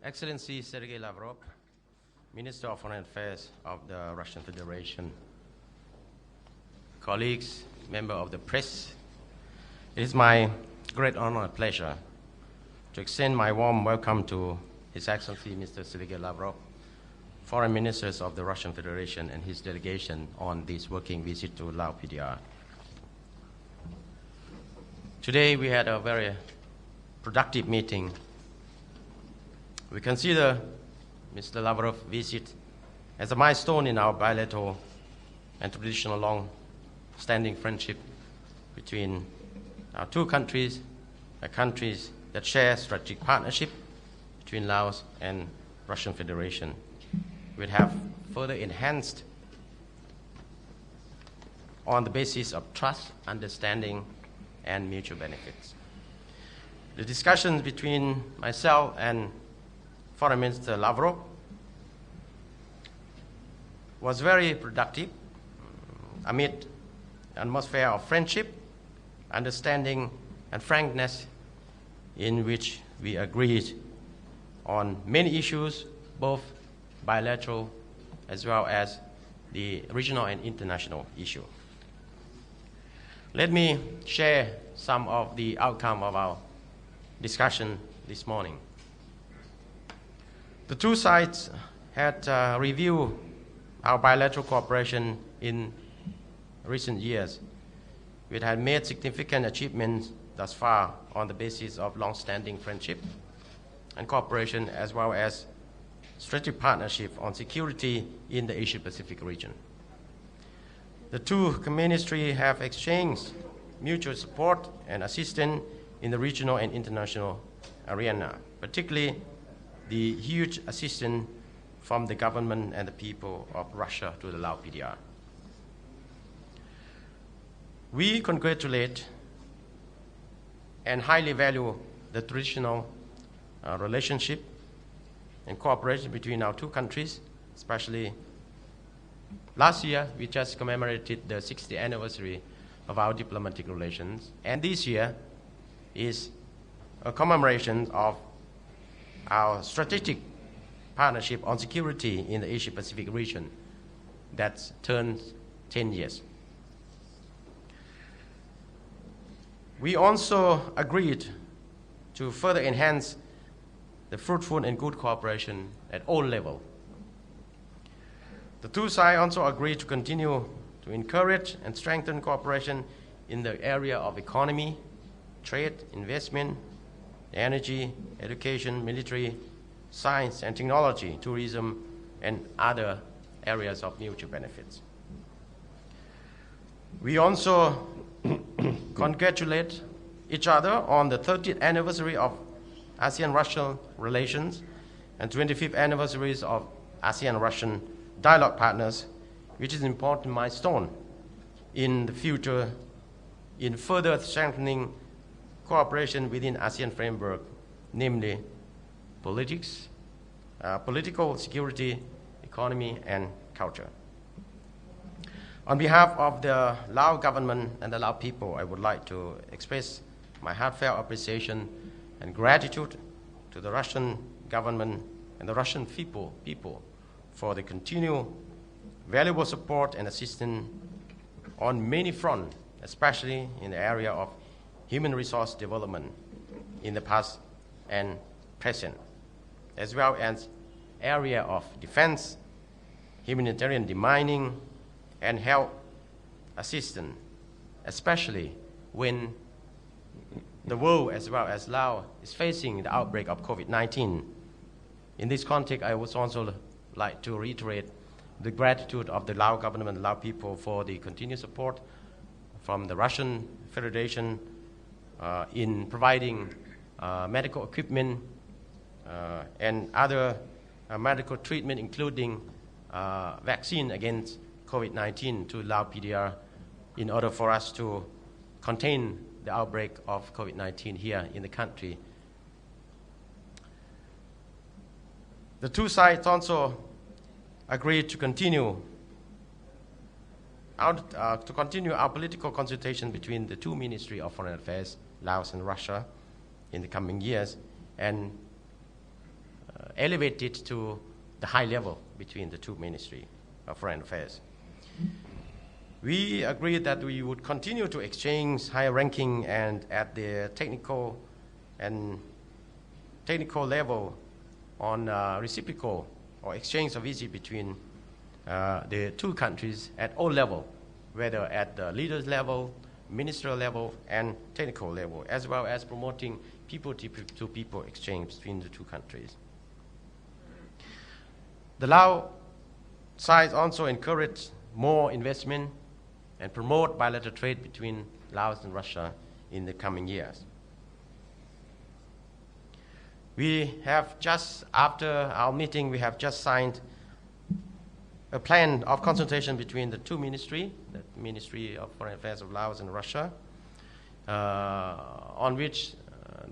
Excellency Sergei Lavrov, Minister of Foreign Affairs of the Russian Federation, colleagues, members of the press, it is my great honor and pleasure to extend my warm welcome to His Excellency Mr. Sergei Lavrov, Foreign Ministers of the Russian Federation and his delegation on this working visit to Laos PDR. Today we had a very productive meeting. We consider Mr. Lavrov's visit as a milestone in our bilateral and traditional long-standing friendship between our two countries, countries that share strategic partnership between Laos and Russian Federation. We have further enhanced on the basis of trust, understanding, and mutual benefits. The discussions between myself and Foreign Minister Lavrov was very productive amid an atmosphere of friendship, understanding, and frankness in which we agreed on many issues, both bilateral as well as the regional and international issue. Let me share some of the outcome of our discussion this morning. The two sides had reviewed our bilateral cooperation in recent years. We had made significant achievements thus far on the basis of long-standing friendship and cooperation, as well as strategic partnership on security in the Asia-Pacific region. The two ministries have exchanged mutual support and assistance in the regional and international arena, particularly the huge assistance from the government and the people of Russia to the Laos PDR. We congratulate and highly value the traditional relationship and cooperation between our two countries, especially last year we just commemorated the 60th anniversary of our diplomatic relations, and this year is a commemoration of our strategic partnership on security in the Asia-Pacific region that turns 10 years. We also agreed to further enhance the fruitful and good cooperation at all levels. The two sides also agreed to continue to encourage and strengthen cooperation in the area of economy, trade, investment, energy, education, military, science and technology, tourism, and other areas of mutual benefits. We also congratulate each other on the 30th anniversary of ASEAN-Russian relations and 25th anniversaries of ASEAN-Russian dialogue partners, which is an important milestone in the future in further strengthening cooperation within ASEAN framework, namely politics, political security, economy, and culture. On behalf of the Lao government and the Lao people, I would like to express my heartfelt appreciation and gratitude to the Russian government and the Russian people for the continued valuable support and assistance on many fronts, especially in the area of human resource development in the past and present, as well as area of defense, humanitarian demining, and health assistance, especially when the world as well as Laos is facing the outbreak of COVID-19. In this context, I would also like to reiterate the gratitude of the Lao government and Lao people for the continued support from the Russian Federation in providing medical equipment and other medical treatment, including vaccine against COVID-19 to Laos PDR in order for us to contain the outbreak of COVID-19 here in the country. The two sides also agreed to continue our political consultation between the two Ministries of Foreign Affairs, Laos and Russia, in the coming years, and elevated to the high level between the two ministries of foreign affairs. We agreed that we would continue to exchange high ranking and at the technical level on reciprocal or exchange of visits between the two countries at all levels, whether at the leaders level, ministerial level, and technical level, as well as promoting people-to-people exchange between the two countries. The Laos side also encouraged more investment and promote bilateral trade between Laos and Russia in the coming years. We have just, after our meeting, we have just signed a plan of consultation between the two ministries, the Ministry of Foreign Affairs of Laos and Russia, on which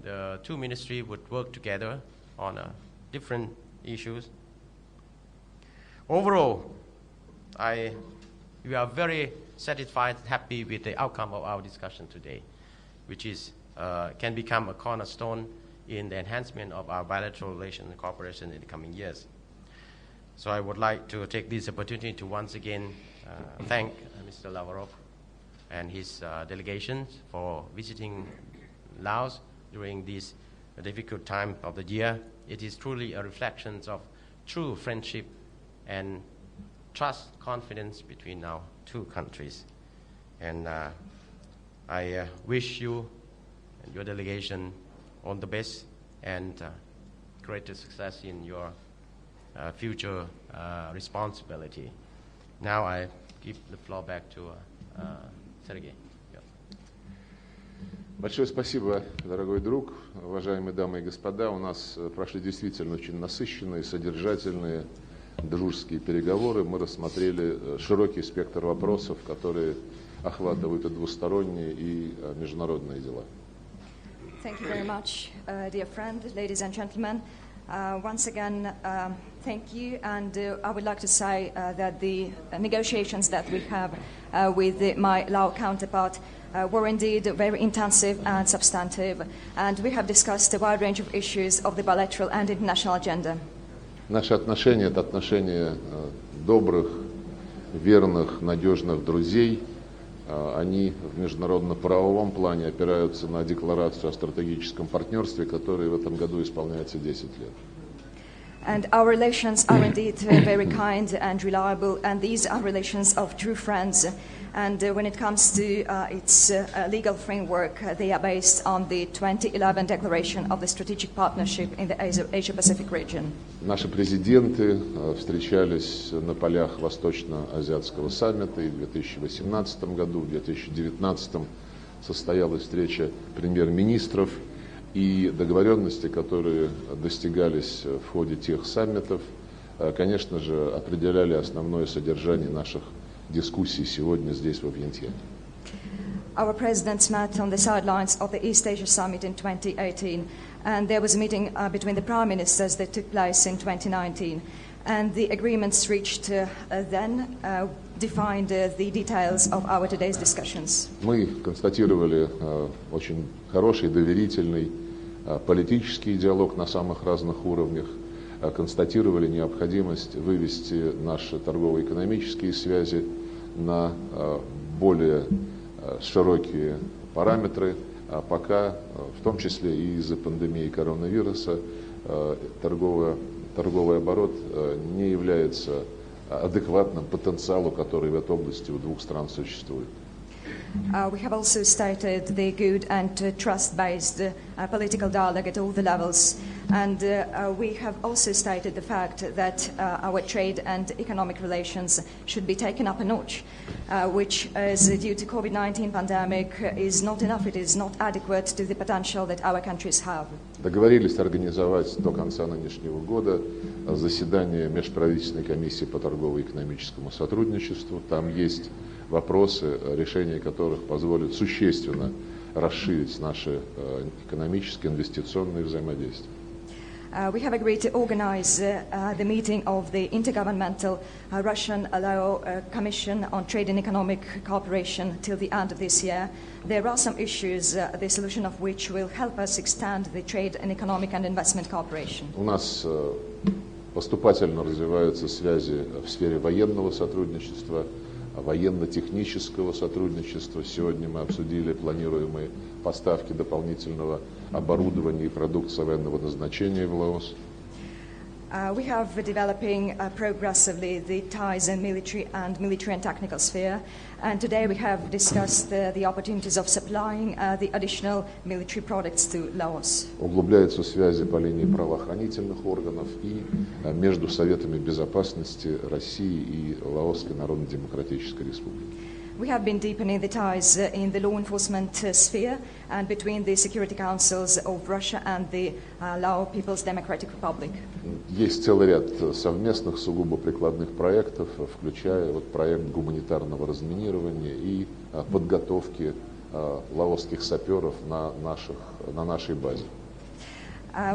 the two ministries would work together on different issues. Overall, we are very satisfied, happy with the outcome of our discussion today, which is can become a cornerstone in the enhancement of our bilateral relations and cooperation in the coming years. So I would like to take this opportunity to once again thank Mr. Lavrov and his delegations for visiting Laos during this difficult time of the year. It is truly a reflection of true friendship and trust, confidence between our two countries. And I wish you and your delegation all the best and greater success in your future responsibility. Now I give the floor back to Sergey. Большое спасибо, дорогой друг, уважаемые дамы и господа. У нас прошли действительно очень насыщенные, содержательные, дружеские переговоры. Мы рассмотрели широкий спектр вопросов, которые охватывают и двусторонние, и международные дела. Thank you very much, dear friend, ladies and gentlemen. Once again, thank you, and I would like to say that the negotiations that we have with my Lao counterpart were indeed very intensive and substantive, and we have discussed a wide range of issues of the bilateral and international agenda. Наши отношения – это отношения добрых, верных, надежных друзей. Они в международно-правовом плане опираются на декларацию о стратегическом партнерстве, которая в этом году исполняется 10 лет. And our relations are indeed very kind and reliable, and these are relations of true friends. And when it comes to its legal framework, they are based on the 2011 Declaration of the Strategic Partnership in the Asia-Pacific region. Наши президенты встречались на полях Восточно-Азиатского саммита и в 2018 году, в 2019 состоялась встреча премьер-министров, и договоренности, которые достигались в ходе тех саммитов, конечно же, определяли основное содержание наших дискуссий сегодня здесь, во Вьентьяне. Our presidents met on the sidelines of the East Asia Summit in 2018, and there was a meeting between the prime ministers that took place in 2019. And the agreements reached then defined the details of our today's discussions. Мы констатировали очень хороший, доверительный политический диалог на самых разных уровнях, констатировали необходимость вывести наши торгово-экономические связи на более широкие параметры, а пока, в том числе и из-за пандемии коронавируса, торговый оборот не является адекватным потенциалу, который в этой области у двух стран существует. We have also stated the good and trust-based political dialogue at all the levels, and we have also stated the fact that our trade and economic relations should be taken up a notch, which is due to COVID-19 pandemic is not enough, it is not adequate to the potential that our countries have. Договорились организовать до конца нынешнего года заседание Межправительственной комиссии по торгово-экономическому сотрудничеству. Там есть вопросы, решения которых позволят существенно расширить наши экономические, инвестиционные взаимодействия. We have agreed to organize the meeting of the Intergovernmental Russian-Lao Commission on Trade and Economic Cooperation till the end of this year. There are some issues, the solution of which will help us extend the trade and economic and investment cooperation. У нас поступательно развиваются связи в сфере военного сотрудничества, военно-технического сотрудничества. Сегодня мы обсудили планируемые поставки дополнительного оборудования и продукции военного назначения в Лаос. We have developing progressively the ties in military and technical sphere, and today we have discussed the opportunities of supplying the additional military products to Laos. Углубляются связи по линии правоохранительных органов и между Советами Безопасности России и Лаосской Народно-Демократической Республики. We have been deepening the ties in the law enforcement sphere and between the security councils of Russia and the Lao People's Democratic Republic. Есть целый ряд совместных сугубо прикладных проектов, включая проект гуманитарного разминирования и подготовки лаосских саперов на нашей базе.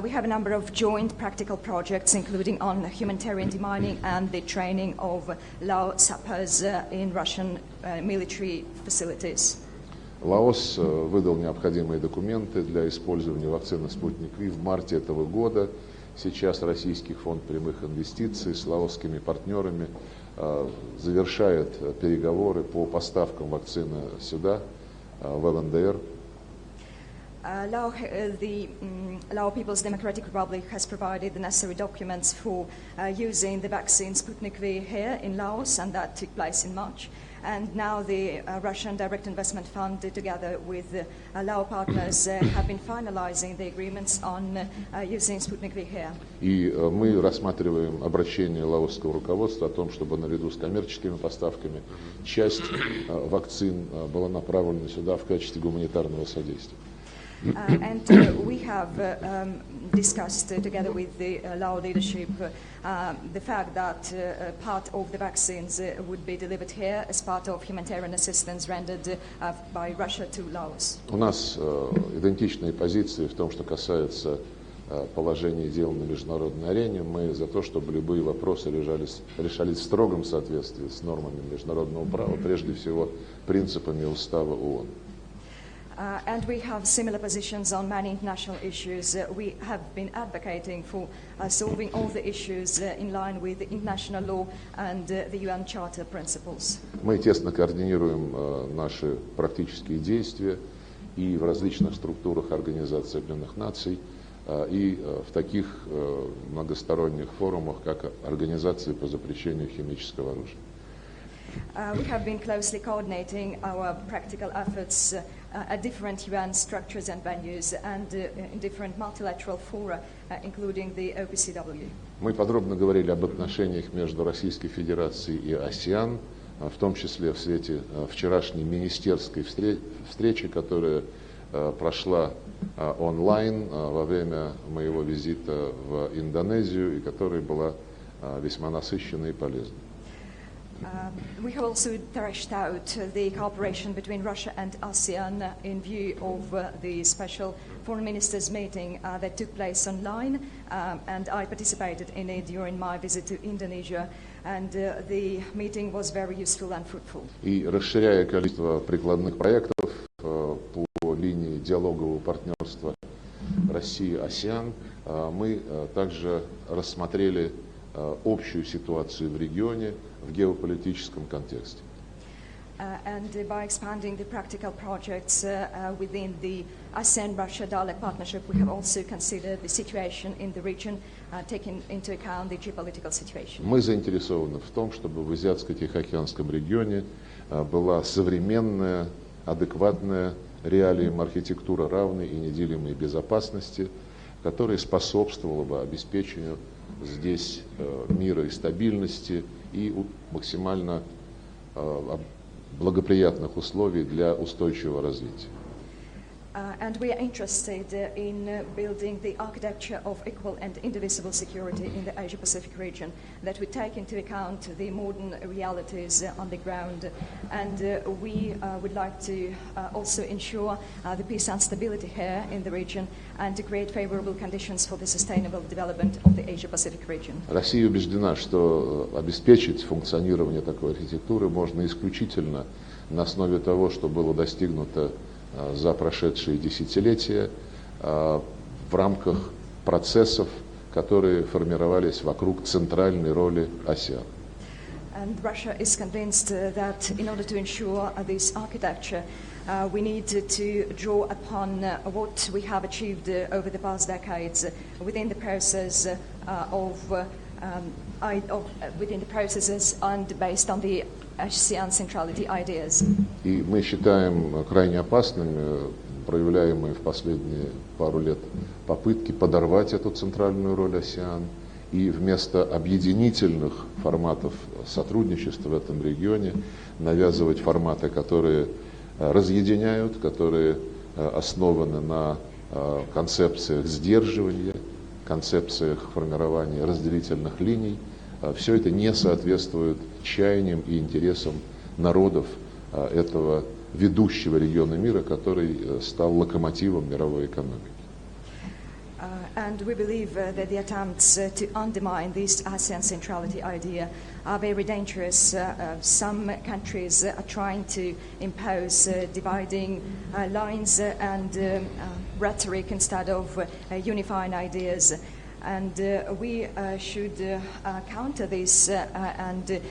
We have a number of joint practical projects, including on humanitarian demining and the training of Lao sappers in Russian military facilities. Лаос выдал необходимые документы для использования вакцины «Спутник Ви» в марте этого года. Сейчас Российский фонд прямых инвестиций с лаосскими партнерами завершает переговоры по поставкам вакцины сюда, в ЛНДР. The Lao People's Democratic Republic has provided the necessary documents for using the vaccine Sputnik V here in Laos, and that took place in March. And now the Russian Direct Investment Fund, together with Lao partners, have been finalizing the agreements on using Sputnik V here. И мы рассматриваем обращение лаосского руководства о том, чтобы наряду с коммерческими поставками часть вакцин была направлена сюда в качестве гуманитарного содействия. And we have discussed together with the Lao leadership the fact that part of the vaccines would be delivered here as part of humanitarian assistance rendered by Russia to Laos. У нас идентичные позиции в том, что касается положения дел на международной арене. Мы за то, чтобы любые вопросы решались в строгом соответствии с нормами международного права, прежде всего принципами Устава ООН. And we have similar positions on many international issues. We have been advocating for solving all the issues in line with the international law and the UN Charter principles. Мы тесно координируем наши практические действия и в различных структурах Организации Объединенных Наций, и в таких многосторонних форумах, как Организация по запрещению химического оружия. We have been closely coordinating our practical efforts at different UN structures and venues and in different multilateral fora, including the OPCW. Мы подробно говорили об отношениях между Российской Федерацией и АСЕАН, в том числе в свете вчерашней министерской встречи, которая прошла онлайн во время моего визита в Индонезию и которая была весьма насыщенной и полезной. We have also thrashed out the cooperation between Russia and ASEAN in view of the special foreign ministers meeting that took place online, and I participated in it during my visit to Indonesia, and the meeting was very useful and fruitful. И расширяя количество прикладных проектов по линии диалогового партнерства России-АСЕАН, мы также рассмотрели общую ситуацию в регионе в геополитическом контексте. And by expanding the practical projects within the ASEAN-Russia dialogue partnership, we have also considered the situation in the region, taking into account the geopolitical situation. Мы заинтересованы в том, чтобы в Азиатско-Тихоокеанском регионе была современная, адекватная реалиям архитектура равной и неделимой безопасности, которая способствовала бы обеспечению здесь мира и стабильности и максимально благоприятных условий для устойчивого развития. And we are interested in building the architecture of equal and indivisible security in the Asia-Pacific region that would take into account the modern realities on the ground. And we would like to also ensure the peace and stability here in the region and to create favorable conditions for the sustainable development of the Asia-Pacific region. Россия убеждена, что обеспечить функционирование такой архитектуры можно исключительно на основе того, что было достигнуто за прошедшие десятилетия в рамках процессов, которые формировались вокруг центральной роли АСЕАН. And Russia is convinced that in order to ensure this architecture, we need to draw upon what we have achieved over the past decades within the process within the processes and based on the ASEAN centrality ideas. И мы считаем крайне опасными проявляемые в последние пару лет попытки подорвать эту центральную роль АСЕАН и вместо объединительных форматов сотрудничества в этом регионе навязывать форматы, которые разъединяют, которые основаны на концепциях сдерживания, концепциях формирования разделительных линий. Все это не соответствует чаяниям и интересам народов этого ведущего региона мира, который стал локомотивом мировой экономики. And we believe that the attempts to undermine this ASEAN centrality idea are very dangerous. Some countries are trying to impose dividing lines and rhetoric instead of unifying ideas. And we should counter this and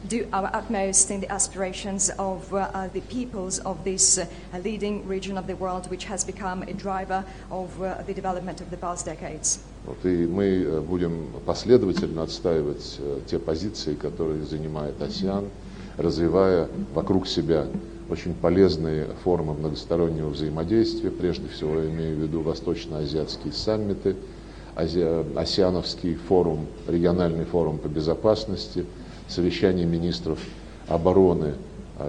do our utmost in the aspirations of the peoples of this leading region of the world, which has become a driver of the development of the past decades. Вот, и мы будем последовательно отстаивать те позиции, которые занимает АСЕАН, развивая вокруг себя очень полезные формы многостороннего взаимодействия. Прежде всего, я имею в виду восточно-азиатские саммиты, Асиановский форум, региональный форум по безопасности, совещание министров обороны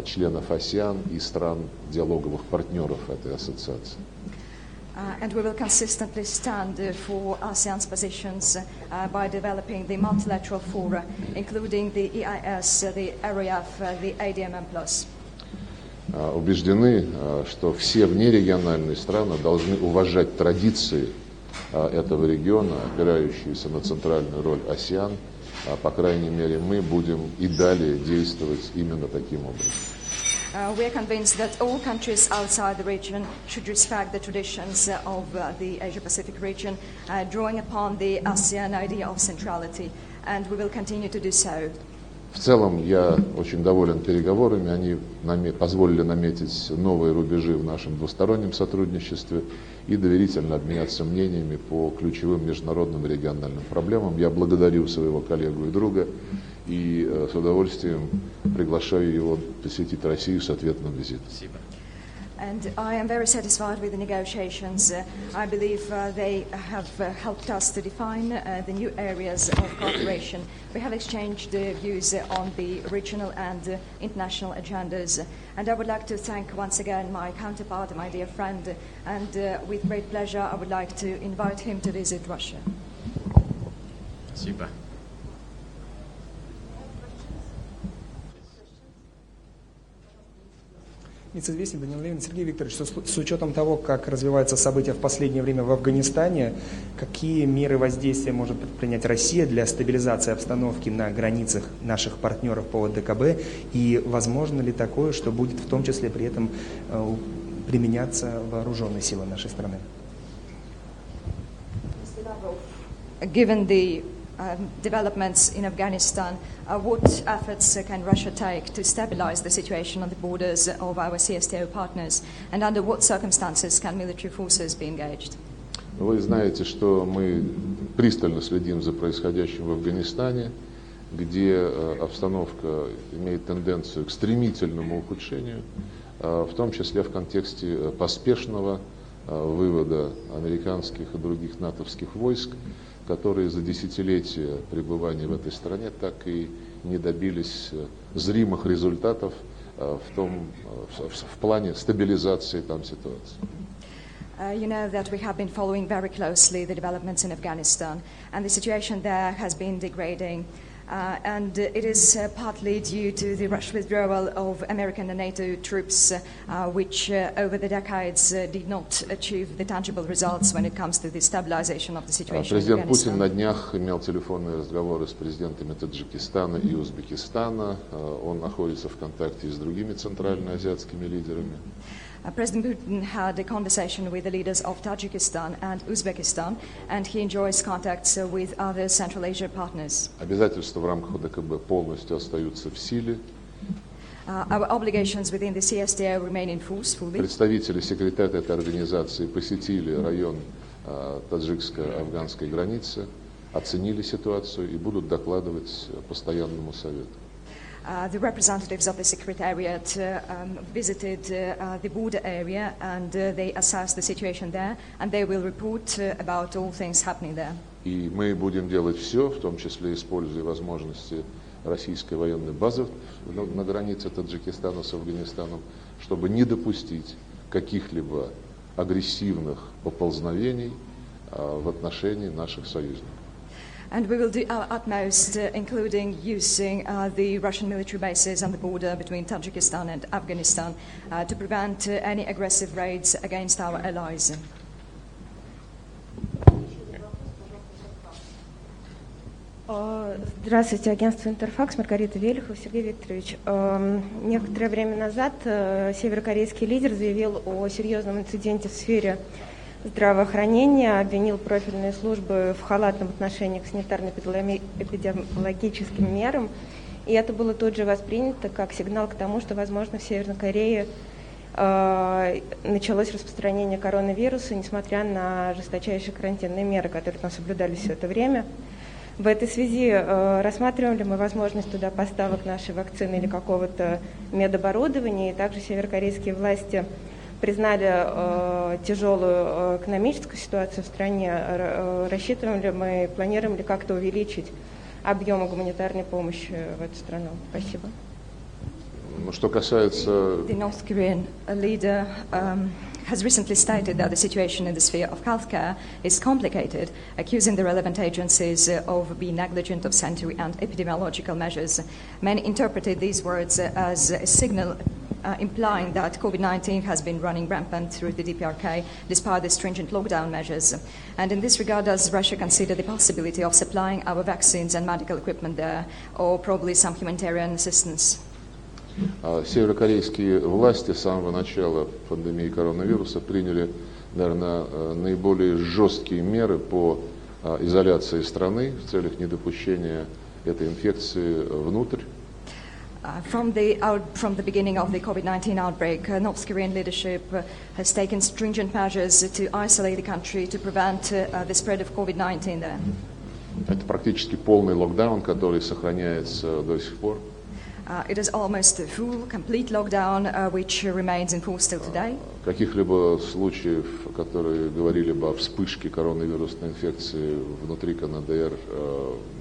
членов АСЕАН и стран диалоговых партнеров этой ассоциации. And we will consistently stand for ASEAN's positions by developing the multilateral fora, including the EIS, the RAF, the ADMM+. Убеждены, что все внерегиональные страны должны уважать традиции этого региона, опирающиеся на центральную роль АСЕАН. По крайней мере, мы будем и далее действовать именно таким образом. We are convinced that all countries outside the region should respect the traditions of the Asia-Pacific region, drawing upon the ASEAN idea of centrality, and we will continue to do so. В целом, я очень доволен переговорами. Они позволили наметить новые рубежи в нашем двустороннем сотрудничестве и доверительно обменяться мнениями по ключевым международным и региональным проблемам. Я благодарю своего коллегу и друга и с удовольствием приглашаю его посетить Россию с ответным визитом. And I am very satisfied with the negotiations. I believe they have helped us to define the new areas of cooperation. We have exchanged views on the regional and international agendas. And I would like to thank once again my counterpart, my dear friend. And with great pleasure, I would like to invite him to visit Russia. Super. Известен Даниил Левин. Сергей Викторович, что с учетом того, как развиваются события в последнее время в Афганистане, какие меры воздействия может предпринять Россия для стабилизации обстановки на границах наших партнеров по ОДКБ, и возможно ли такое, что будет в том числе при этом применяться вооруженные силы нашей страны? Given the developments in Afghanistan, what efforts can Russia take to stabilize the situation on the borders of our CSTO partners, and under what circumstances can military forces be engaged? Вы знаете, что мы пристально следим за происходящим в Афганистане, где обстановка имеет тенденцию к стремительному ухудшению, в том числе в контексте поспешного вывода американских и других натовских войск, которые за десятилетия пребывания в этой стране так и не добились зримых результатов в плане стабилизации там ситуации. You know that we have been following very closely the developments in Afghanistan, and the situation there has been degrading. And it is partly due to the Russian withdrawal of American and NATO troops, which over the decades did not achieve the tangible results when it comes to the stabilization of the situation in Президент Afghanistan. Путин на днях имел телефонные разговоры с президентами Таджикистана и Узбекистана. Он находится в контакте и с другими центральноазиатскими лидерами. President Putin had a conversation with the leaders of Tajikistan and Uzbekistan, and he enjoys contacts with other Central Asia partners. Обязательства в рамках ОДКБ полностью остаются в силе. Our obligations within the CSTO remain in force fully. Представители секретариата этой организации посетили район таджикско-афганской границы, оценили ситуацию и будут докладывать постоянному совету. The representatives of the Secretariat visited the border area and they assessed the situation there, and they will report about all things happening there. И мы будем делать все, в том числе используя возможности российской военной базы на границе Таджикистана с Афганистаном, чтобы не допустить каких-либо агрессивных поползновений в отношении наших союзников. And we will do our utmost, including using the Russian military bases on the border between Tajikistan and Afghanistan, to prevent any aggressive raids against our allies. Здравствуйте, агентство «Интерфакс», Маргарита Велихова, Сергей Викторович. Некоторое время назад северокорейский лидер заявил о серьезном инциденте в сфере здравоохранения, обвинил профильные службы в халатном отношении к санитарно-эпидемиологическим мерам, и это было тут же воспринято как сигнал к тому, что, возможно, в Северной Корее началось распространение коронавируса, несмотря на жесточайшие карантинные меры, которые там соблюдались все это время. В этой связи рассматриваем ли мы возможность туда поставок нашей вакцины или какого-то медоборудования, и также северокорейские власти признали тяжелую экономическую ситуацию в стране. Рассчитываем ли мы, планируем ли как-то увеличить объемы гуманитарной помощи в эту страну? Спасибо. Что касается... The North Korean leader has recently stated that the situation in the sphere of healthcare is complicated, accusing the relevant agencies of being negligent of sanitary and epidemiological measures. Many interpreted these words as a signal implying that COVID-19 has been running rampant through the DPRK despite the stringent lockdown measures. And in this regard, does Russia consider the possibility of supplying our vaccines and medical equipment there, or probably some humanitarian assistance? Северокорейские власти с самого начала пандемии коронавируса приняли, наверное, наиболее жесткие меры по изоляции страны в целях недопущения этой инфекции внутрь. From the beginning of the COVID-19 outbreak, North Korean leadership has taken stringent measures to isolate the country to prevent the spread of COVID-19 there. Это практически полный локдаун, который сохраняется до сих пор. It is almost a full, complete lockdown, which remains in force till today. Каких-либо случаев, которые говорили бы о вспышке коронавирусной инфекции внутри КНДР,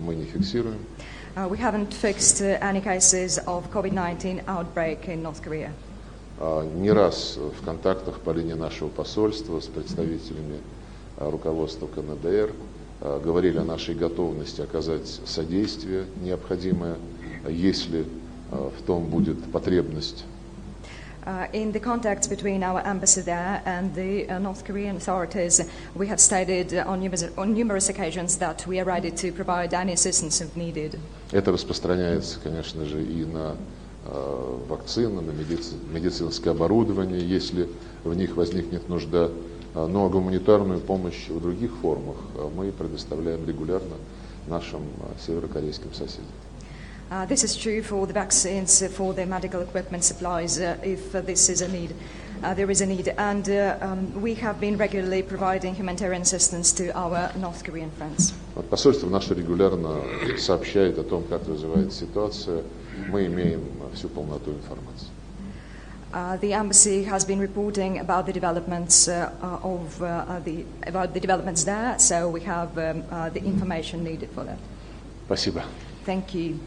мы не фиксируем. We haven't fixed any cases of COVID-19 outbreak in North Korea. Не раз в контактах по линии нашего посольства с представителями руководства КНДР говорили о нашей готовности оказать содействие необходимое, если в том будет потребность. In the contacts between our embassy there and the North Korean authorities, we have stated on numerous occasions that we are ready to provide any assistance if needed. Это распространяется, конечно же, и на вакцины, на медицинское оборудование, если в них возникнет нужда. Но гуманитарную помощь в других формах мы предоставляем регулярно нашим северокорейским соседям. This is true for the vaccines, for the medical equipment supplies, if this is a need. There is a need, and we have been regularly providing humanitarian assistance to our North Korean friends. Посольство наше регулярно сообщает о том, как развивается ситуация. Мы имеем всю полноту информации. The embassy has been reporting about the developments about the developments there, so we have the information needed for that. Спасибо. Thank you.